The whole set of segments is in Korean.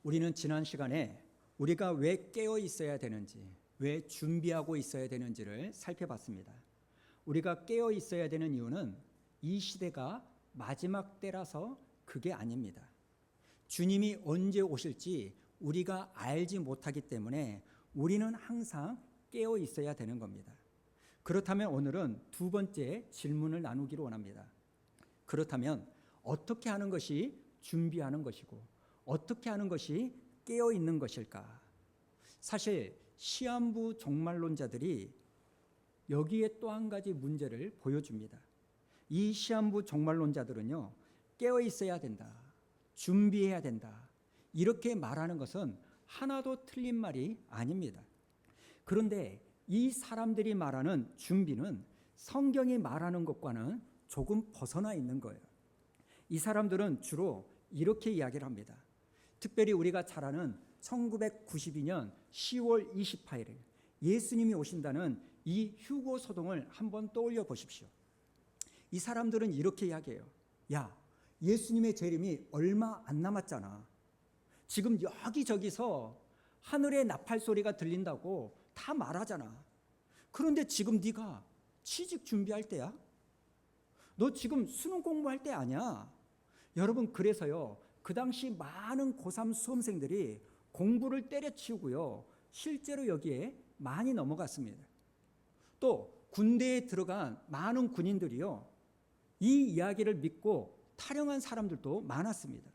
우리는 지난 시간에 우리가 왜 깨어 있어야 되는지, 왜 준비하고 있어야 되는지를 살펴봤습니다. 우리가 깨어 있어야 되는 이유는 이 시대가 마지막 때라서 그게 아닙니다. 주님이 언제 오실지 우리가 알지 못하기 때문에 우리는 항상 깨어 있어야 되는 겁니다. 그렇다면 오늘은 두 번째 질문을 나누기로 원합니다. 그렇다면 어떻게 하는 것이 준비하는 것이고 어떻게 하는 것이 깨어 있는 것일까? 사실 시한부 종말론자들이 여기에 또 한 가지 문제를 보여줍니다. 이 시한부 종말론자들은요, 깨어 있어야 된다, 준비해야 된다, 이렇게 말하는 것은 하나도 틀린 말이 아닙니다. 그런데 이 사람들이 말하는 준비는 성경이 말하는 것과는 조금 벗어나 있는 거예요. 이 사람들은 주로 이렇게 이야기를 합니다. 특별히 우리가 잘 아는 1992년 10월 28일 예수님이 오신다는 이 휴고 소동을 한번 떠올려 보십시오. 이 사람들은 이렇게 이야기해요. 야, 예수님의 재림이 얼마 안 남았잖아. 지금 여기저기서 하늘의 나팔 소리가 들린다고 다 말하잖아. 그런데 지금 네가 취직 준비할 때야? 너 지금 수능 공부할 때 아니야? 여러분, 그래서요, 그 당시 많은 고3 수험생들이 공부를 때려치우고요, 실제로 여기에 많이 넘어갔습니다. 또 군대에 들어간 많은 군인들이요, 이 이야기를 믿고 탈영한 사람들도 많았습니다.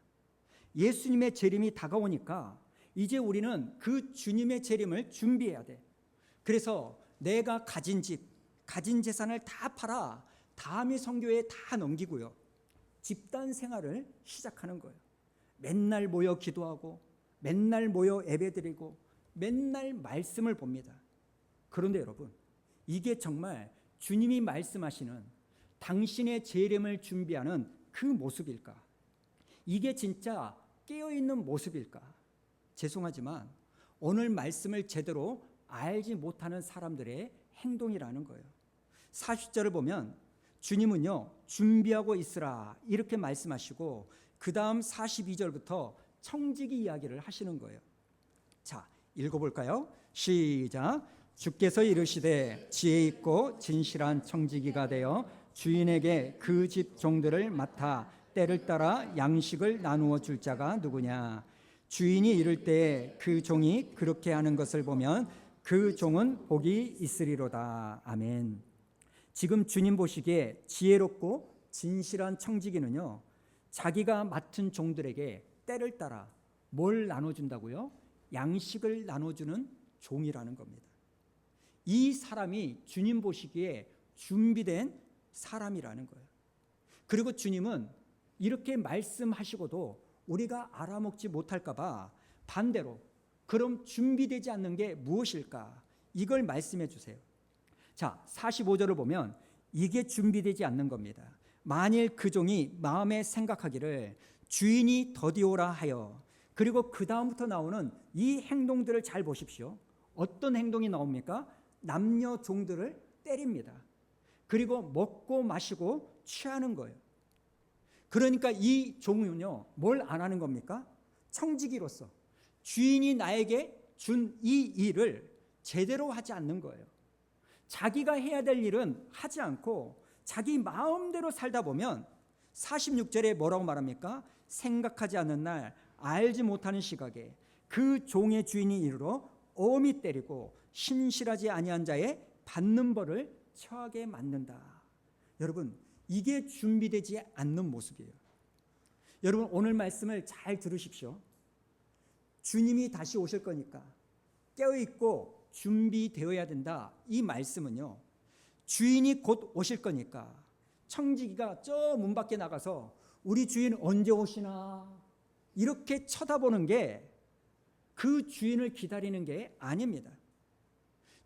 예수님의 재림이 다가오니까 이제 우리는 그 주님의 재림을 준비해야 돼. 그래서 내가 가진 집, 가진 재산을 다 팔아 다미 선교에 다 넘기고요, 집단 생활을 시작하는 거예요. 맨날 모여 기도하고 맨날 모여 예배드리고 맨날 말씀을 봅니다. 그런데 여러분, 이게 정말 주님이 말씀하시는 당신의 재림을 준비하는 그 모습일까? 이게 진짜 깨어있는 모습일까? 죄송하지만 오늘 말씀을 제대로 알지 못하는 사람들의 행동이라는 거예요. 40절을 보면 주님은요, 준비하고 있으라 이렇게 말씀하시고 그 다음 42절부터 청지기 이야기를 하시는 거예요. 자, 읽어볼까요? 시작. 주께서 이르시되 지혜 있고 진실한 청지기가 되어 주인에게 그 집 종들을 맡아 때를 따라 양식을 나누어 줄 자가 누구냐? 주인이 이를 때에 그 종이 그렇게 하는 것을 보면 그 종은 복이 있으리로다. 아멘. 지금 주님 보시기에 지혜롭고 진실한 청지기는요, 자기가 맡은 종들에게 때를 따라 뭘 나눠준다고요? 양식을 나눠주는 종이라는 겁니다. 이 사람이 주님 보시기에 준비된 사람이라는 거예요. 그리고 주님은 이렇게 말씀하시고도 우리가 알아먹지 못할까 봐 반대로 그럼 준비되지 않는 게 무엇일까? 이걸 말씀해 주세요. 자, 45절을 보면 이게 준비되지 않는 겁니다. 만일 그 종이 마음에 생각하기를 주인이 더디오라 하여, 그리고 그 다음부터 나오는 이 행동들을 잘 보십시오. 어떤 행동이 나옵니까? 남녀 종들을 때립니다. 그리고 먹고 마시고 취하는 거예요. 그러니까 이 종은요, 뭘 안 하는 겁니까? 청지기로서 주인이 나에게 준 이 일을 제대로 하지 않는 거예요. 자기가 해야 될 일은 하지 않고 자기 마음대로 살다 보면 46절에 뭐라고 말합니까? 생각하지 않는 날, 알지 못하는 시각에 그 종의 주인이 이르러 엄히 때리고 신실하지 아니한 자의 받는 벌을 처하게 만든다. 여러분, 이게 준비되지 않는 모습이에요. 여러분, 오늘 말씀을 잘 들으십시오. 주님이 다시 오실 거니까 깨어있고 준비되어야 된다. 이 말씀은요, 주인이 곧 오실 거니까 청지기가 저 문 밖에 나가서 우리 주인 언제 오시나 이렇게 쳐다보는 게 그 주인을 기다리는 게 아닙니다.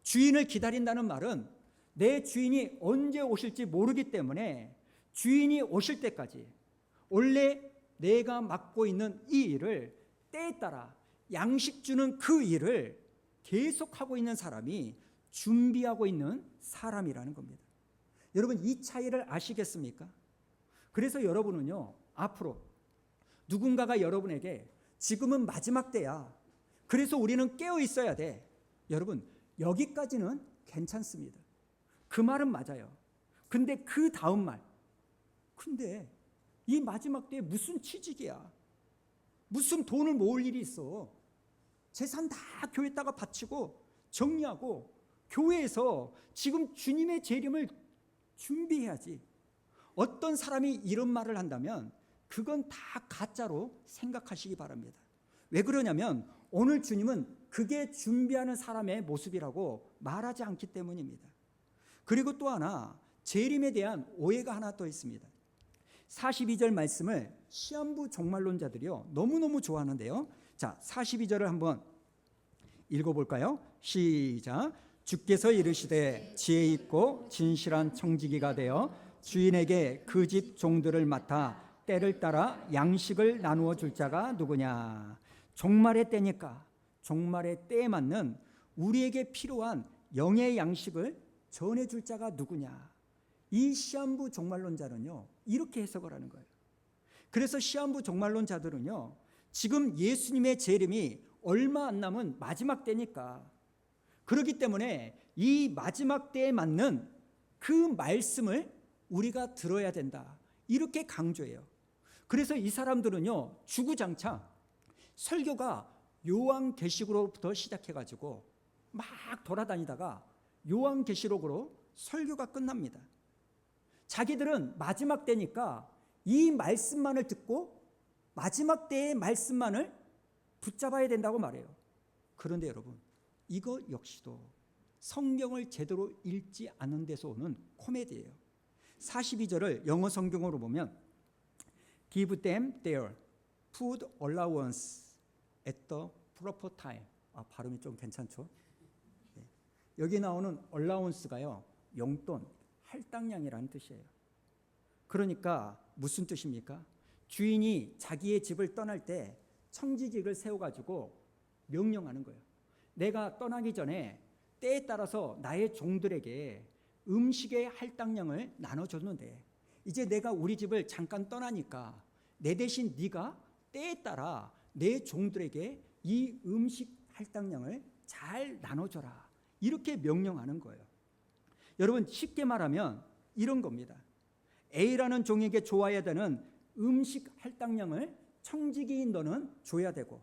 주인을 기다린다는 말은 내 주인이 언제 오실지 모르기 때문에 주인이 오실 때까지 원래 내가 맡고 있는 이 일을 때에 따라 양식 주는 그 일을 계속하고 있는 사람이 준비하고 있는 사람이라는 겁니다. 여러분, 이 차이를 아시겠습니까? 그래서 여러분은요, 앞으로 누군가가 여러분에게 지금은 마지막 때야. 그래서 우리는 깨어 있어야 돼. 여러분, 여기까지는 괜찮습니다. 그 말은 맞아요. 근데 그 다음 말, 근데 이 마지막 때에 무슨 취직이야? 무슨 돈을 모을 일이 있어? 재산 다 교회에다가 바치고 정리하고 교회에서 지금 주님의 재림을 준비해야지. 어떤 사람이 이런 말을 한다면 그건 다 가짜로 생각하시기 바랍니다. 왜 그러냐면 오늘 주님은 그게 준비하는 사람의 모습이라고 말하지 않기 때문입니다. 그리고 또 하나 재림에 대한 오해가 하나 또 있습니다. 42절 말씀을 시한부 종말론자들이요 너무너무 좋아하는데요. 자, 42절을 한번 읽어볼까요? 시작. 주께서 이르시되 지혜 있고 진실한 청지기가 되어 주인에게 그 집 종들을 맡아 때를 따라 양식을 나누어 줄 자가 누구냐. 종말의 때니까 종말의 때에 맞는 우리에게 필요한 영의 양식을 전해줄 자가 누구냐. 이 시한부 종말론자는요 이렇게 해석을 하는 거예요. 그래서 시한부 종말론자들은요 지금 예수님의 재림이 얼마 안 남은 마지막 때니까, 그렇기 때문에 이 마지막 때에 맞는 그 말씀을 우리가 들어야 된다, 이렇게 강조해요. 그래서 이 사람들은요 주구장창 설교가 요한계시록으로부터 시작해가지고 막 돌아다니다가 요한계시록으로 설교가 끝납니다. 자기들은 마지막 때니까 이 말씀만을 듣고 마지막 때의 말씀만을 붙잡아야 된다고 말해요. 그런데 여러분, 이거 역시도 성경을 제대로 읽지 않은 데서 오는 코미디예요. 42절을 영어 성경으로 보면 Give them their food allowance at the proper time. 발음이 좀 괜찮죠? 네. 여기 나오는 allowance가요 용돈, 할당량이라는 뜻이에요. 그러니까 무슨 뜻입니까? 주인이 자기의 집을 떠날 때 청지기를 세워가지고 명령하는 거예요. 내가 떠나기 전에 때에 따라서 나의 종들에게 음식의 할당량을 나눠줬는데 이제 내가 우리 집을 잠깐 떠나니까 내 대신 네가 때에 따라 내 종들에게 이 음식 할당량을 잘 나눠줘라, 이렇게 명령하는 거예요. 여러분, 쉽게 말하면 이런 겁니다. A라는 종에게 줘야 되는 음식 할당량을 청지기인 너는 줘야 되고,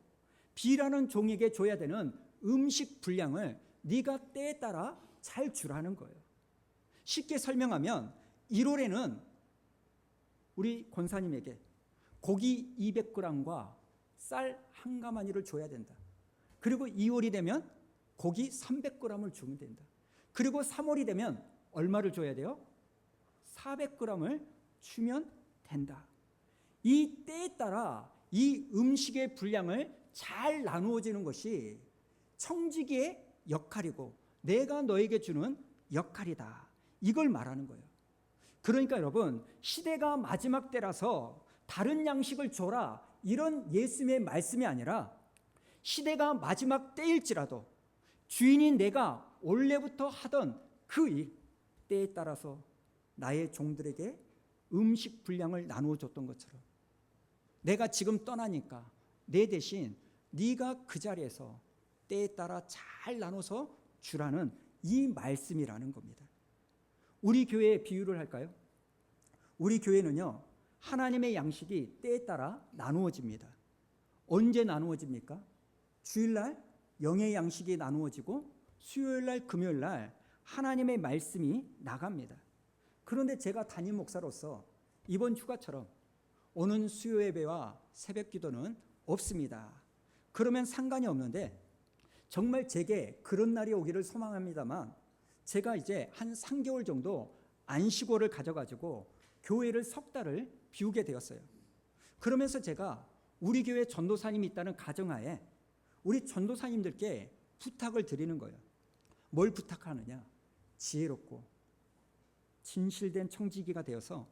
B라는 종에게 줘야 되는 음식 분량을 네가 때에 따라 잘 주라는 거예요. 쉽게 설명하면 1월에는 우리 권사님에게 고기 200g과 쌀 한 가마니를 줘야 된다. 그리고 2월이 되면 고기 300g을 주면 된다. 그리고 3월이 되면 얼마를 줘야 돼요? 400g을 주면 된다. 이 때에 따라 이 음식의 분량을 잘 나누어지는 것이 청지기의 역할이고 내가 너에게 주는 역할이다, 이걸 말하는 거예요. 그러니까 여러분, 시대가 마지막 때라서 다른 양식을 줘라, 이런 예수님의 말씀이 아니라 시대가 마지막 때일지라도 주인인 내가 원래부터 하던 그 일, 때에 따라서 나의 종들에게 음식 분량을 나누어 줬던 것처럼 내가 지금 떠나니까 내 대신 네가 그 자리에서 때에 따라 잘 나눠서 주라는 이 말씀이라는 겁니다. 우리 교회의 비유를 할까요? 우리 교회는요 하나님의 양식이 때에 따라 나누어집니다. 언제 나누어집니까? 주일날 영의 양식이 나누어지고 수요일날 금요일날 하나님의 말씀이 나갑니다. 그런데 제가 담임 목사로서 이번 휴가처럼 오는 수요 예배와 새벽 기도는 없습니다. 그러면 상관이 없는데 정말 제게 그런 날이 오기를 소망합니다만 제가 이제 한 3개월 정도 안식월을 가져가지고 교회를 석 달을 비우게 되었어요. 그러면서 제가 우리 교회 전도사님이 있다는 가정하에 우리 전도사님들께 부탁을 드리는 거예요. 뭘 부탁하느냐? 지혜롭고 진실된 청지기가 되어서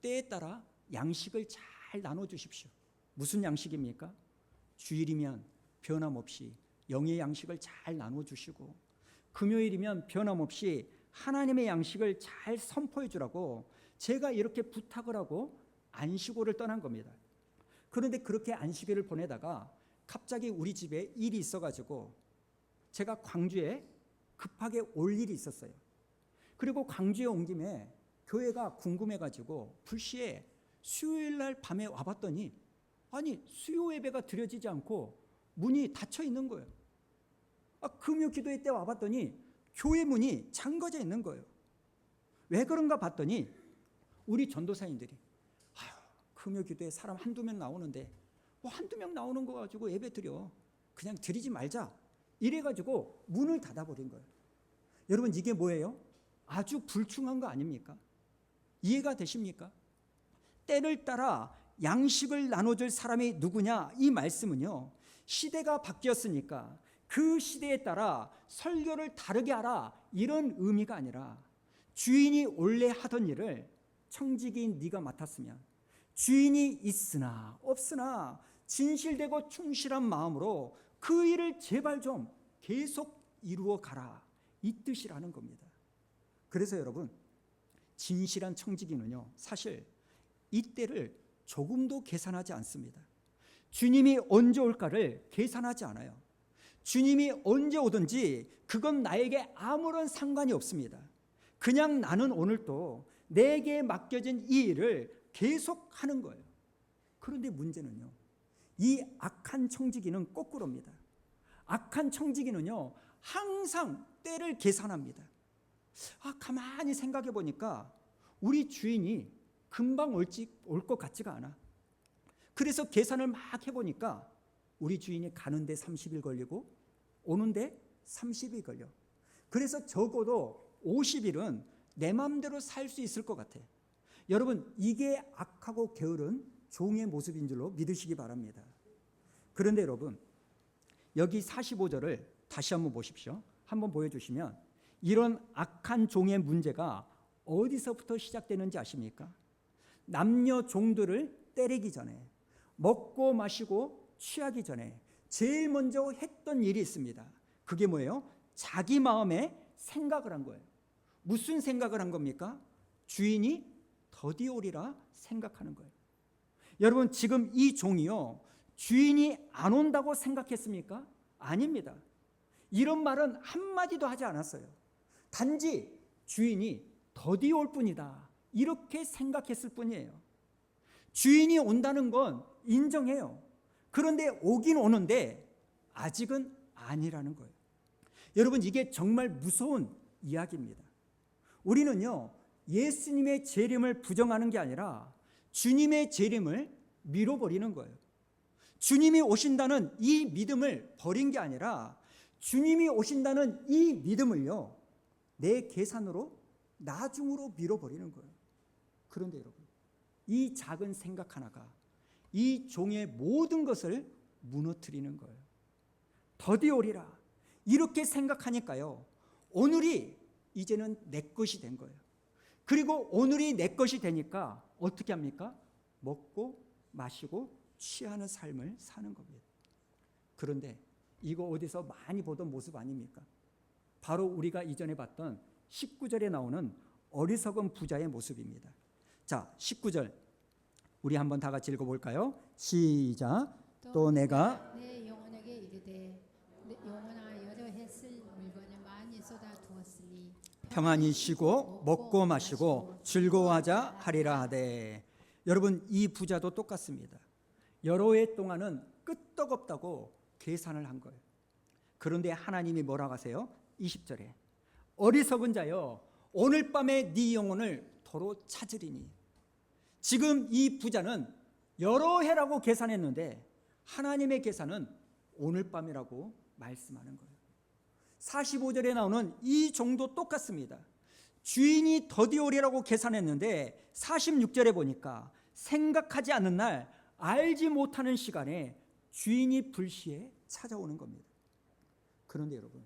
때에 따라 양식을 잘 나눠주십시오. 무슨 양식입니까? 주일이면 변함없이 영의 양식을 잘 나눠주시고 금요일이면 변함없이 하나님의 양식을 잘 선포해 주라고 제가 이렇게 부탁을 하고 안식월을 떠난 겁니다. 그런데 그렇게 안식일을 보내다가 갑자기 우리 집에 일이 있어가지고 제가 광주에 급하게 올 일이 있었어요. 그리고 광주에 온 김에 교회가 궁금해가지고 불시에 수요일 날 밤에 와봤더니 아니 수요 예배가 드려지지 않고 문이 닫혀 있는 거예요. 금요 기도회 때 와봤더니 교회 문이 잠궈져 있는 거예요. 왜 그런가 봤더니 우리 전도사님들이 금요 기도회 사람 한두 명 나오는데 뭐 한두 명 나오는 거 가지고 예배 드려 그냥 드리지 말자 이래가지고 문을 닫아버린 거예요. 여러분 이게 뭐예요? 아주 불충한 거 아닙니까? 이해가 되십니까? 때를 따라 양식을 나눠줄 사람이 누구냐? 이 말씀은요, 시대가 바뀌었으니까 그 시대에 따라 설교를 다르게 하라 이런 의미가 아니라 주인이 원래 하던 일을 청지기인 네가 맡았으면 주인이 있으나 없으나 진실되고 충실한 마음으로 그 일을 제발 좀 계속 이루어 가라 이 뜻이라는 겁니다. 그래서 여러분 진실한 청지기는요 사실 이때를 조금도 계산하지 않습니다. 주님이 언제 올까를 계산하지 않아요. 주님이 언제 오든지 그건 나에게 아무런 상관이 없습니다. 그냥 나는 오늘도 내게 맡겨진 이 일을 계속 하는 거예요. 그런데 문제는요, 이 악한 청지기는 거꾸로입니다. 악한 청지기는요 항상 때를 계산합니다. 가만히 생각해 보니까 우리 주인이 금방 올 것 같지가 않아. 그래서 계산을 막 해보니까 우리 주인이 가는데 30일 걸리고 오는데 30일 걸려. 그래서 적어도 50일은 내 마음대로 살 수 있을 것 같아. 여러분 이게 악하고 게으른 종의 모습인 줄로 믿으시기 바랍니다. 그런데 여러분 여기 45절을 다시 한번 보십시오. 한번 보여주시면 이런 악한 종의 문제가 어디서부터 시작되는지 아십니까? 남녀 종들을 때리기 전에, 먹고 마시고 취하기 전에 제일 먼저 했던 일이 있습니다. 그게 뭐예요? 자기 마음에 생각을 한 거예요. 무슨 생각을 한 겁니까? 주인이 더디 오리라 생각하는 거예요. 여러분 지금 이 종이요 주인이 안 온다고 생각했습니까? 아닙니다. 이런 말은 한마디도 하지 않았어요. 단지 주인이 더디 올 뿐이다 이렇게 생각했을 뿐이에요. 주인이 온다는 건 인정해요. 그런데 오긴 오는데 아직은 아니라는 거예요. 여러분 이게 정말 무서운 이야기입니다. 우리는요 예수님의 재림을 부정하는 게 아니라 주님의 재림을 미뤄버리는 거예요. 주님이 오신다는 이 믿음을 버린 게 아니라 주님이 오신다는 이 믿음을요 내 계산으로 나중으로 미뤄버리는 거예요. 그런데 여러분 이 작은 생각 하나가 이 종의 모든 것을 무너뜨리는 거예요. 더디 오리라 이렇게 생각하니까요 오늘이 이제는 내 것이 된 거예요. 그리고 오늘이 내 것이 되니까 어떻게 합니까? 먹고 마시고 취하는 삶을 사는 겁니다. 그런데 이거 어디서 많이 보던 모습 아닙니까? 바로 우리가 이전에 봤던 19절에 나오는 어리석은 부자의 모습입니다. 자, 19절 우리 한번 다 같이 읽어볼까요? 시작. 또 내가 내 영혼에게 이르되 영혼아 여러 했을 물건을 많이 쏟아두었으니 평안히 쉬고 먹고 마시고 즐거워하자 하리라 하되. 여러분 이 부자도 똑같습니다. 여러 해 동안은 끄떡없다고 계산을 한 거예요. 그런데 하나님이 뭐라고 하세요? 20절에 어리석은 자여 오늘 밤에 네 영혼을 도로 찾으리니. 지금 이 부자는 여러 해라고 계산했는데 하나님의 계산은 오늘 밤이라고 말씀하는 거예요. 45절에 나오는 이 종도 똑같습니다. 주인이 더디 오리라고 계산했는데 46절에 보니까 생각하지 않는 날 알지 못하는 시간에 주인이 불시에 찾아오는 겁니다. 그런데 여러분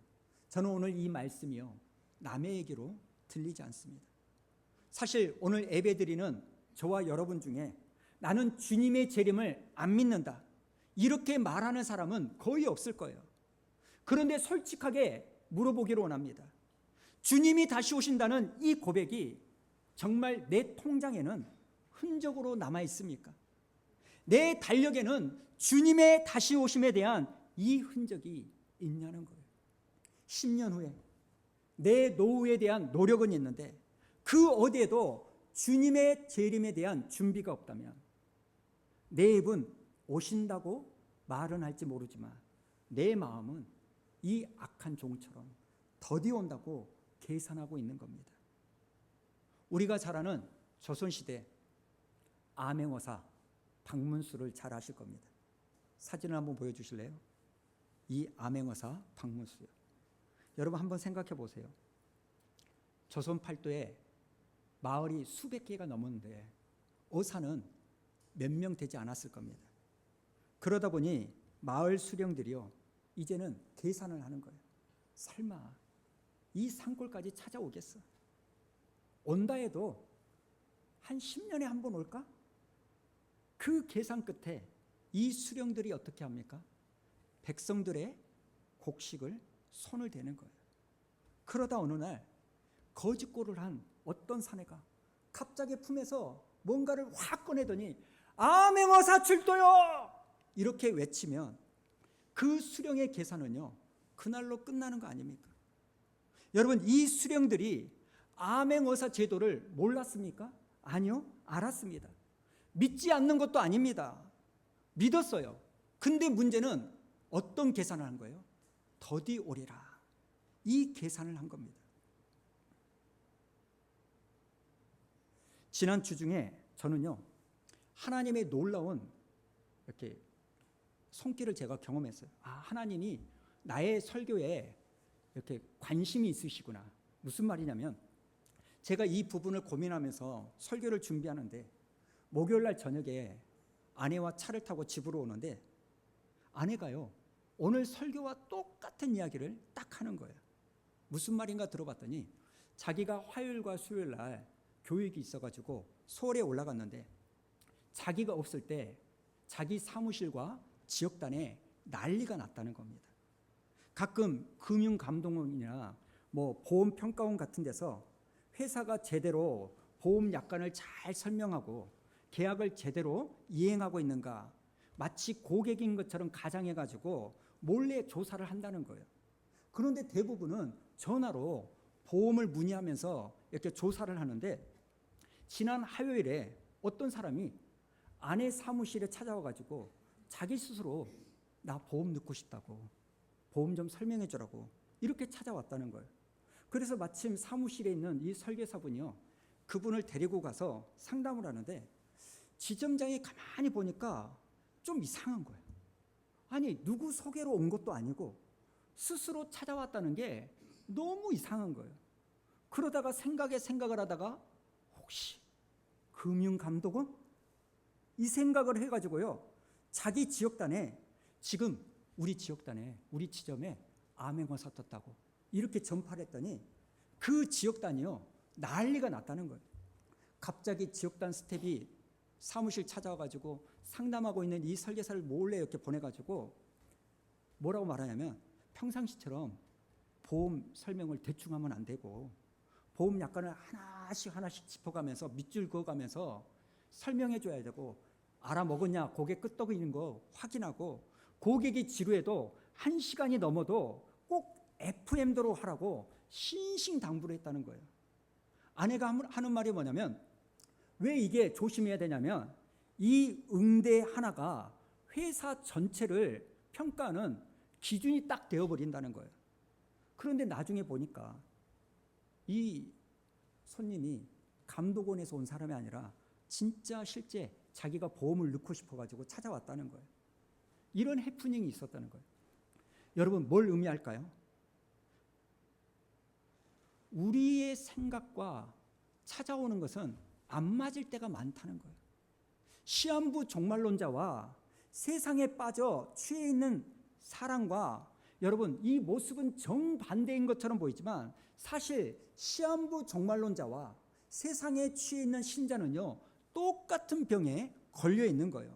저는 오늘 이 말씀이요 남의 얘기로 들리지 않습니다. 사실 오늘 예배드리는 저와 여러분 중에 나는 주님의 재림을 안 믿는다 이렇게 말하는 사람은 거의 없을 거예요. 그런데 솔직하게 물어보기로 원합니다. 주님이 다시 오신다는 이 고백이 정말 내 통장에는 흔적으로 남아 있습니까? 내 달력에는 주님의 다시 오심에 대한 이 흔적이 있냐는 거예요. 10년 후에 내 노후에 대한 노력은 있는데 그 어디에도 주님의 재림에 대한 준비가 없다면 내 입은 오신다고 말은 할지 모르지만 내 마음은 이 악한 종처럼 더디 온다고 계산하고 있는 겁니다. 우리가 잘 아는 조선시대 암행어사 박문수를 잘 아실 겁니다. 사진을 한번 보여주실래요? 이 암행어사 박문수요. 여러분 한번 생각해 보세요. 조선 팔도에 마을이 수백 개가 넘었는데 어사는 몇 명 되지 않았을 겁니다. 그러다 보니 마을 수령들이요 이제는 계산을 하는 거예요. 설마 이 산골까지 찾아오겠어? 온다 해도 한 10년에 한 번 올까? 그 계산 끝에 이 수령들이 어떻게 합니까? 백성들의 곡식을 손을 대는 거예요. 그러다 어느 날 거짓골을 한 어떤 사내가 갑자기 품에서 뭔가를 확 꺼내더니 암행어사 출도요! 이렇게 외치면 그 수령의 계산은요 그날로 끝나는 거 아닙니까? 여러분 이 수령들이 암행어사 제도를 몰랐습니까? 아니요, 알았습니다. 믿지 않는 것도 아닙니다. 믿었어요. 근데 문제는 어떤 계산을 한 거예요? 더디 오리라. 이 계산을 한 겁니다. 지난 주 중에 저는요 하나님의 놀라운 이렇게 손길을 제가 경험했어요. 하나님이 나의 설교에 이렇게 관심이 있으시구나. 무슨 말이냐면 제가 이 부분을 고민하면서 설교를 준비하는데 목요일 날 저녁에 아내와 차를 타고 집으로 오는데 아내가요 오늘 설교와 똑같은 이야기를 딱 하는 거예요. 무슨 말인가 들어봤더니 자기가 화요일과 수요일 날 교육이 있어가지고 서울에 올라갔는데 자기가 없을 때 자기 사무실과 지역단에 난리가 났다는 겁니다. 가끔 금융감독원이나 뭐 보험평가원 같은 데서 회사가 제대로 보험 약관을 잘 설명하고 계약을 제대로 이행하고 있는가 마치 고객인 것처럼 가장해가지고 몰래 조사를 한다는 거예요. 그런데 대부분은 전화로 보험을 문의하면서 이렇게 조사를 하는데 지난 화요일에 어떤 사람이 아내 사무실에 찾아와가지고 자기 스스로 나 보험 넣고 싶다고 보험 좀 설명해 주라고 이렇게 찾아왔다는 거예요. 그래서 마침 사무실에 있는 이 설계사분이요 그분을 데리고 가서 상담을 하는데 지점장이 가만히 보니까 좀 이상한 거예요. 아니 누구 소개로 온 것도 아니고 스스로 찾아왔다는 게 너무 이상한 거예요. 그러다가 생각을 하다가 혹시 금융감독원? 이 생각을 해가지고요 자기 지역단에 지금 우리 지역단에 우리 지점에 암행어사 떴다고 이렇게 전파를 했더니 그 지역단이요 난리가 났다는 거예요. 갑자기 지역단 스텝이 사무실 찾아와가지고 상담하고 있는 이 설계사를 몰래 이렇게 보내가지고 뭐라고 말하냐면 평상시처럼 보험 설명을 대충 하면 안 되고 보험 약관을 하나씩 짚어가면서 밑줄 그어가면서 설명해 줘야 되고 알아먹었냐 고객 끄떡이는 거 확인하고 고객이 지루해도 1시간이 넘어도 꼭 FM대로 하라고 신신당부를 했다는 거예요. 아내가 하는 말이 뭐냐면 왜 이게 조심해야 되냐면 이 응대 하나가 회사 전체를 평가하는 기준이 딱 되어버린다는 거예요. 그런데 나중에 보니까 이 손님이 감독원에서 온 사람이 아니라 진짜 실제 자기가 보험을 넣고 싶어가지고 찾아왔다는 거예요. 이런 해프닝이 있었다는 거예요. 여러분 뭘 의미할까요? 우리의 생각과 찾아오는 것은 안 맞을 때가 많다는 거예요. 시한부 종말론자와 세상에 빠져 취해 있는 사람과 여러분 이 모습은 정반대인 것처럼 보이지만 사실 시한부 종말론자와 세상에 취해 있는 신자는요 똑같은 병에 걸려 있는 거예요.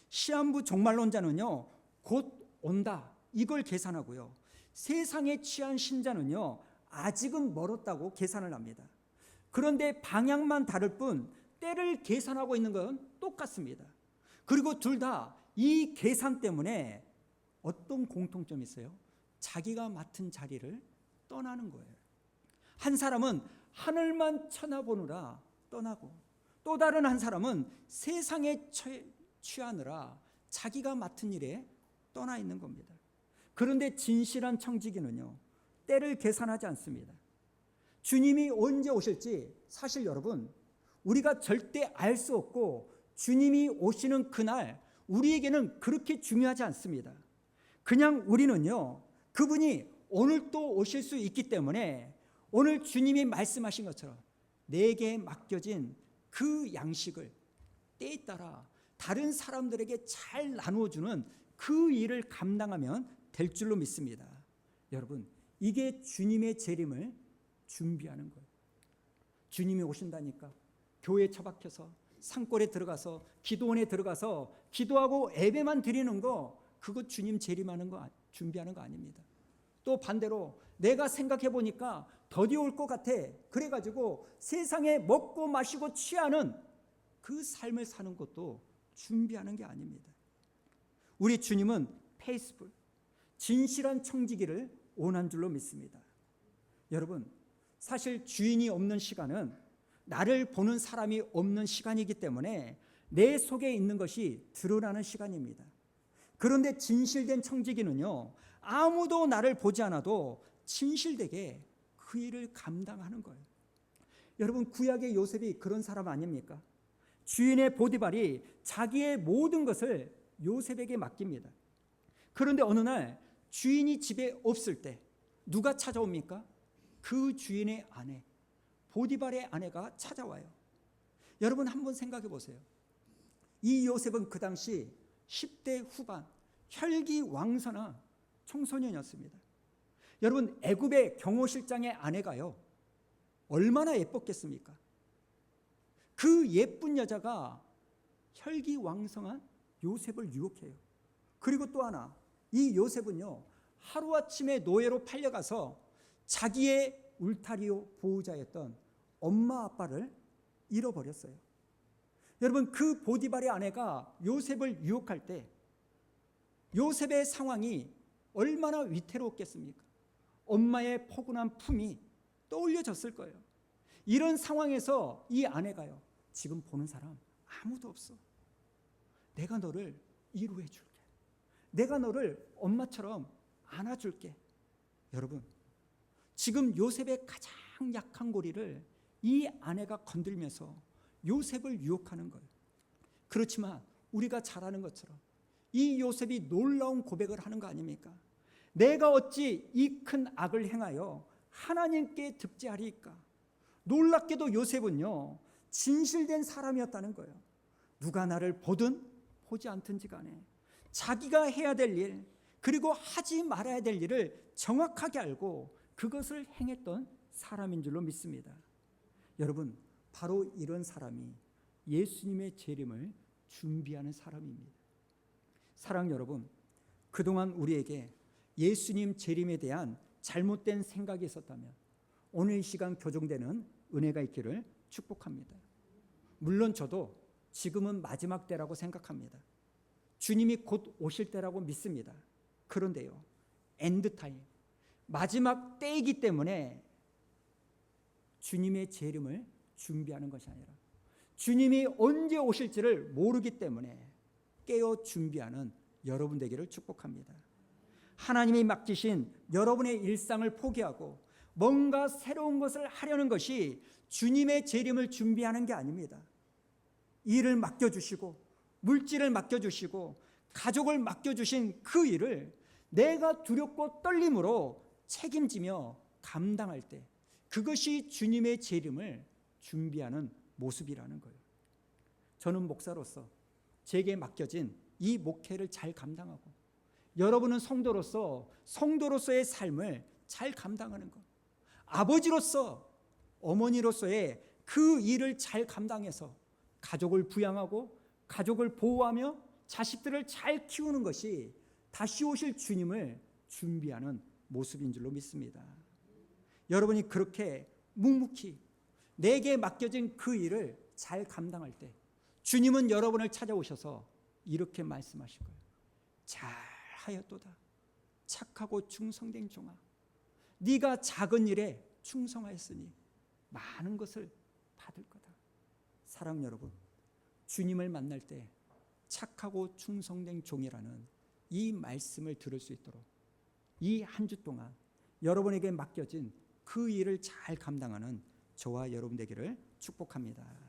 시한부 종말론자는요 곧 온다 이걸 계산하고요 세상에 취한 신자는요 아직은 멀었다고 계산을 합니다. 그런데 방향만 다를 뿐 때를 계산하고 있는 건 똑같습니다. 그리고 둘 다 이 계산 때문에 어떤 공통점이 있어요? 자기가 맡은 자리를 떠나는 거예요. 한 사람은 하늘만 쳐다보느라 떠나고, 또 다른 한 사람은 세상에 취하느라 자기가 맡은 일에 떠나 있는 겁니다. 그런데 진실한 청지기는요, 때를 계산하지 않습니다. 주님이 언제 오실지 사실 여러분, 우리가 절대 알 수 없고, 주님이 오시는 그날 우리에게는 그렇게 중요하지 않습니다. 그냥 우리는요, 그분이 오늘 또 오실 수 있기 때문에 오늘 주님이 말씀하신 것처럼 내게 맡겨진 그 양식을 때에 따라 다른 사람들에게 잘 나누어주는 그 일을 감당하면 될 줄로 믿습니다. 여러분, 이게 주님의 재림을 준비하는 거예요. 주님이 오신다니까 교회에 처박혀서 산골에 들어가서 기도원에 들어가서 기도하고 예배만 드리는 거, 그거 주님 재림하는 거, 준비하는 거 아닙니다. 또 반대로 내가 생각해 보니까 더디 올 것 같아, 그래가지고 세상에 먹고 마시고 취하는 그 삶을 사는 것도 준비하는 게 아닙니다. 우리 주님은 페이스풀, 진실한 청지기를 원한 줄로 믿습니다. 여러분, 사실 주인이 없는 시간은 나를 보는 사람이 없는 시간이기 때문에 내 속에 있는 것이 드러나는 시간입니다. 그런데 진실된 청지기는요, 아무도 나를 보지 않아도 진실되게 그 일을 감당하는 거예요. 여러분, 구약의 요셉이 그런 사람 아닙니까? 주인의 보디발이 자기의 모든 것을 요셉에게 맡깁니다. 그런데 어느 날 주인이 집에 없을 때 누가 찾아옵니까? 그 주인의 아내, 보디발의 아내가 찾아와요. 여러분, 한번 생각해 보세요. 이 요셉은 그 당시 10대 후반 혈기왕성한 청소년이었습니다. 여러분, 애굽의 경호실장의 아내가요, 얼마나 예뻤겠습니까? 그 예쁜 여자가 혈기왕성한 요셉을 유혹해요. 그리고 또 하나, 이 요셉은요, 하루아침에 노예로 팔려가서 자기의 울타리요 보호자였던 엄마 아빠를 잃어버렸어요. 여러분, 그 보디발의 아내가 요셉을 유혹할 때 요셉의 상황이 얼마나 위태로웠겠습니까? 엄마의 포근한 품이 떠올려졌을 거예요. 이런 상황에서 이 아내가요, 지금 보는 사람 아무도 없어, 내가 너를 위로해 줄게, 내가 너를 엄마처럼 안아줄게. 여러분, 지금 요셉의 가장 약한 고리를 이 아내가 건들면서 요셉을 유혹하는 거예요. 그렇지만 우리가 잘 아는 것처럼 이 요셉이 놀라운 고백을 하는 거 아닙니까? 내가 어찌 이 큰 악을 행하여 하나님께 득죄하리이까? 놀랍게도 요셉은요, 진실된 사람이었다는 거예요. 누가 나를 보든 보지 않든지 간에 자기가 해야 될 일, 그리고 하지 말아야 될 일을 정확하게 알고 그것을 행했던 사람인 줄로 믿습니다. 여러분, 바로 이런 사람이 예수님의 재림을 준비하는 사람입니다. 사랑 여러분, 그동안 우리에게 예수님 재림에 대한 잘못된 생각이 있었다면 오늘 이 시간 교정되는 은혜가 있기를 축복합니다. 물론 저도 지금은 마지막 때라고 생각합니다. 주님이 곧 오실 때라고 믿습니다. 그런데요, 엔드타임, 마지막 때이기 때문에 주님의 재림을 준비하는 것이 아니라 주님이 언제 오실지를 모르기 때문에 깨어 준비하는 여러분 되기를 축복합니다. 하나님이 맡기신 여러분의 일상을 포기하고 뭔가 새로운 것을 하려는 것이 주님의 재림을 준비하는 게 아닙니다. 일을 맡겨주시고 물질을 맡겨주시고 가족을 맡겨주신 그 일을 내가 두렵고 떨림으로 책임지며 감당할 때, 그것이 주님의 재림을 준비하는 모습이라는 거예요. 저는 목사로서 제게 맡겨진 이 목회를 잘 감당하고, 여러분은 성도로서의 삶을 잘 감당하는 것, 아버지로서 어머니로서의 그 일을 잘 감당해서 가족을 부양하고 가족을 보호하며 자식들을 잘 키우는 것이 다시 오실 주님을 준비하는 모습인 줄로 믿습니다. 여러분이 그렇게 묵묵히 내게 맡겨진 그 일을 잘 감당할 때 주님은 여러분을 찾아오셔서 이렇게 말씀하실 거예요. 잘하였도다. 착하고 충성된 종아. 네가 작은 일에 충성하였으니 많은 것을 받을 거다. 사랑하는 여러분, 주님을 만날 때 착하고 충성된 종이라는 이 말씀을 들을 수 있도록 이 한 주 동안 여러분에게 맡겨진 그 일을 잘 감당하는 저와 여러분 되기를 축복합니다.